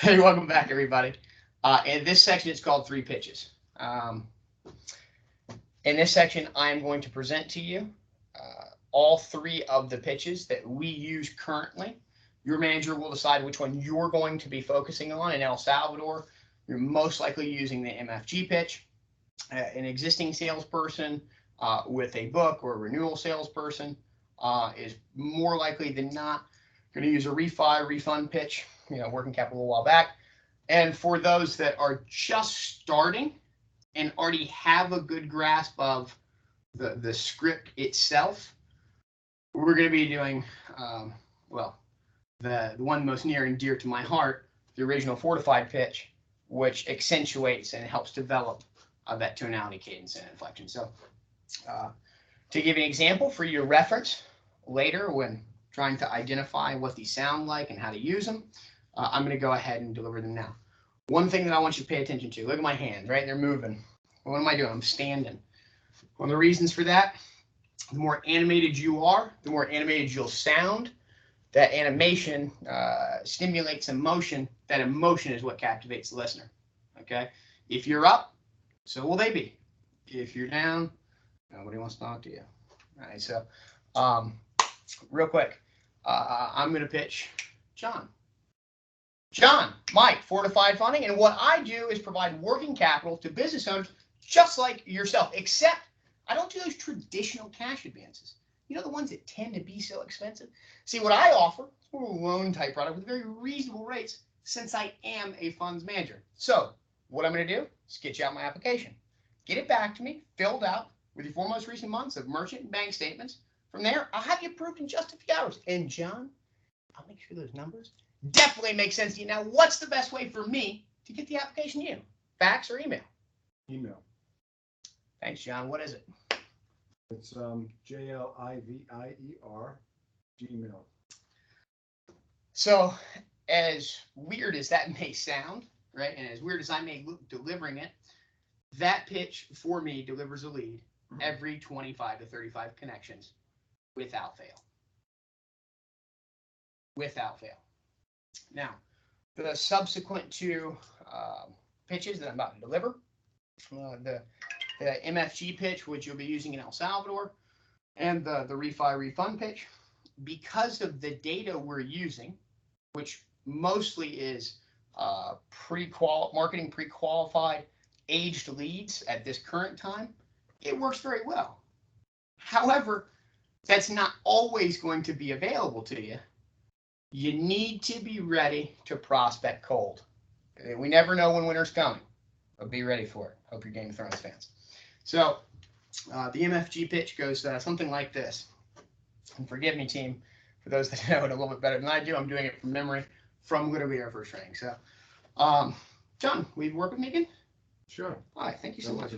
Hey, welcome back, everybody. In this section, it's called Three Pitches. In this section, I'm going to present to you all three of the pitches that we use currently. Your manager will decide which one you're going to be focusing on. In El Salvador, you're most likely using the MFG pitch. An existing salesperson with a book or a renewal salesperson is more likely than not going to use a refund pitch, working capital a while back. And for those that are just starting and already have a good grasp of the script itself, we're going to be doing, the one most near and dear to my heart, the original fortified pitch, which accentuates and helps develop that tonality, cadence, and inflection. So to give you an example for your reference later when trying to identify what these sound like and how to use them, I'm going to go ahead and deliver them now. One thing that I want you to pay attention to, look at my hands, right? They're moving. What am I doing? I'm standing. One of the reasons for that, the more animated you are, the more animated you'll sound. That animation stimulates emotion. That emotion is what captivates the listener, okay? If you're up, so will they be. If you're down, nobody wants to talk to you. All right, so real quick, I'm going to pitch John. John, Mike, Fortified Funding, and what I do is provide working capital to business owners just like yourself, except I don't do those traditional cash advances. You know, the ones that tend to be so expensive? See, what I offer is a loan type product with very reasonable rates since I am a funds manager. So what I'm going to do is get you out my application. Get it back to me, filled out with your 4 most recent months of merchant and bank statements. From there, I'll have you approved in just a few hours. And John, I'll make sure those numbers definitely make sense to you. Now, what's the best way for me to get the application to you? Fax or email? Email. Thanks, John. What is it? It's JLIVIER Gmail. So as weird as that may sound, right, and as weird as I may look delivering it, that pitch for me delivers a lead every 25 to 35 connections without fail. Without fail. Now, the subsequent two pitches that I'm about to deliver, the MFG pitch, which you'll be using in El Salvador, and the refi refund pitch, because of the data we're using, which mostly is marketing pre-qualified aged leads at this current time, it works very well. However, that's not always going to be available to you. You need to be ready to prospect cold. We never know when winter's coming, but be ready for it. Hope you're Game of Thrones fans. So the MFG pitch goes something like this. And forgive me, team, for those that know it a little bit better than I do. I'm doing it from memory from literally our first training. So, John, will you work with me again? Sure. All right, thank you so much.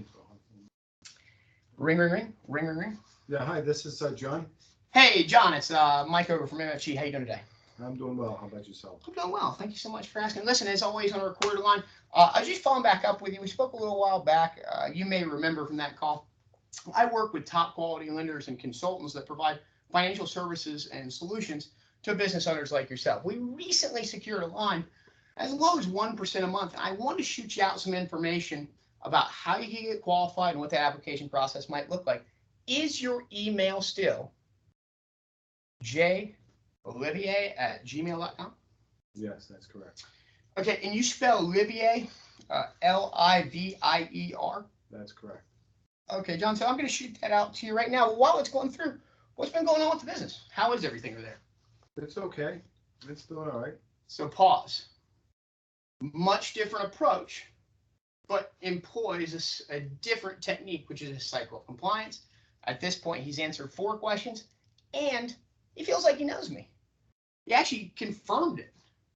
Ring, ring, ring, ring, ring, ring. Yeah, hi, this is John. Hey, John, it's Mike over from MFG. How you doing today? I'm doing well. How about yourself? I'm doing well. Thank you so much for asking. Listen, as always on a recorded line, I was just following back up with you. We spoke a little while back. You may remember from that call. I work with top quality lenders and consultants that provide financial services and solutions to business owners like yourself. We recently secured a line as low as 1% a month. I want to shoot you out some information about how you can get qualified and what that application process might look like. Is your email still jolivier@gmail.com? Yes, that's correct. Okay, and you spell Livier, Livier? That's correct. Okay, John, so I'm going to shoot that out to you right now. While it's going through, what's been going on with the business? How is everything over there? It's okay. It's doing all right. So pause. Much different approach, but employs a different technique, which is a cycle of compliance. At this point, he's answered 4 questions, and he feels like he knows me. He actually confirmed it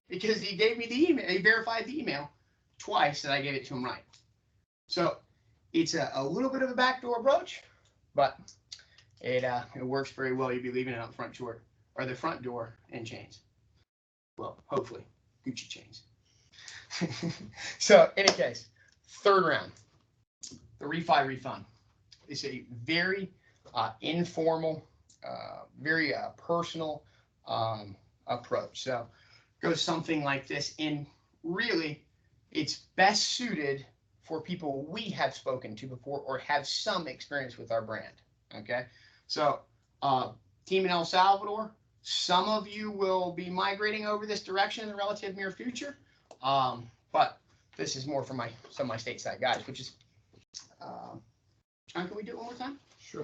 because he gave me the email. He verified the email twice that I gave it to him right. So it's a little bit of a backdoor approach, but it works very well. You'll be leaving it out the front door or the front door in chains. Well, hopefully Gucci chains. So in any case, third round, the refi refund. It's a very informal, very personal approach. So it goes something like this. In really, it's best suited for people we have spoken to before or have some experience with our brand. Okay, so team in El Salvador, some of you will be migrating over this direction in the relative near future, but this is more for some of my stateside guys, which is. John, can we do it one more time? Sure.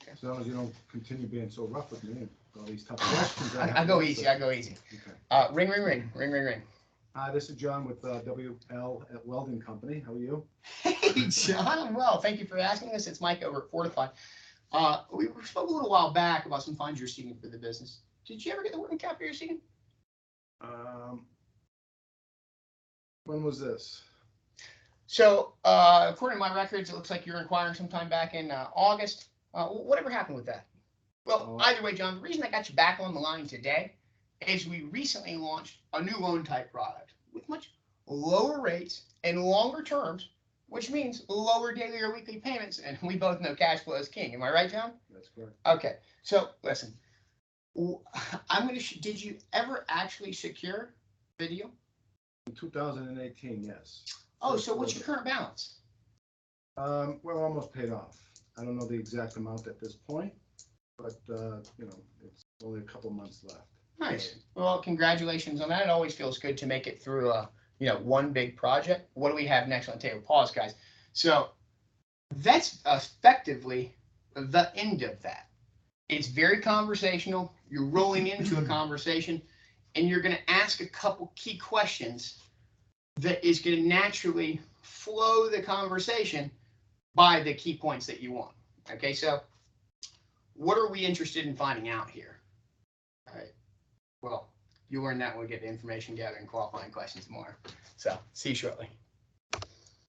Okay. As long as you don't continue being so rough with me and all these tough questions. I go easy. I go easy. Okay. Ring, ring, ring, ring, ring, ring. Hi, this is John with WL at Welding Company. How are you? Hey, John, I'm well. Thank you for asking us. It's Mike over at Fortify. We spoke a little while back about some funds you're seeking for the business. Did you ever get the working capital you're seeking? When was this? So, according to my records, it looks like you're inquiring sometime back in August. Whatever happened with that? Well, either way, John, the reason I got you back on the line today is we recently launched a new loan type product with much lower rates and longer terms, which means lower daily or weekly payments. And we both know cash flow is king. Am I right, John? That's correct. Okay. So listen, did you ever actually secure video? In 2018, yes. Oh, so what's your current balance? We're almost paid off. I don't know the exact amount at this point, but it's only a couple months left. Nice. Well, congratulations on that. It always feels good to make it through one big project. What do we have next on the table? Pause, guys. So that's effectively the end of that. It's very conversational. You're rolling into a conversation, and you're going to ask a couple key questions that is going to naturally flow the conversation by the key points that you want. Okay, so what are we interested in finding out here? All right. Well, you learn that when we get the information gathering, qualifying questions tomorrow. So see you shortly.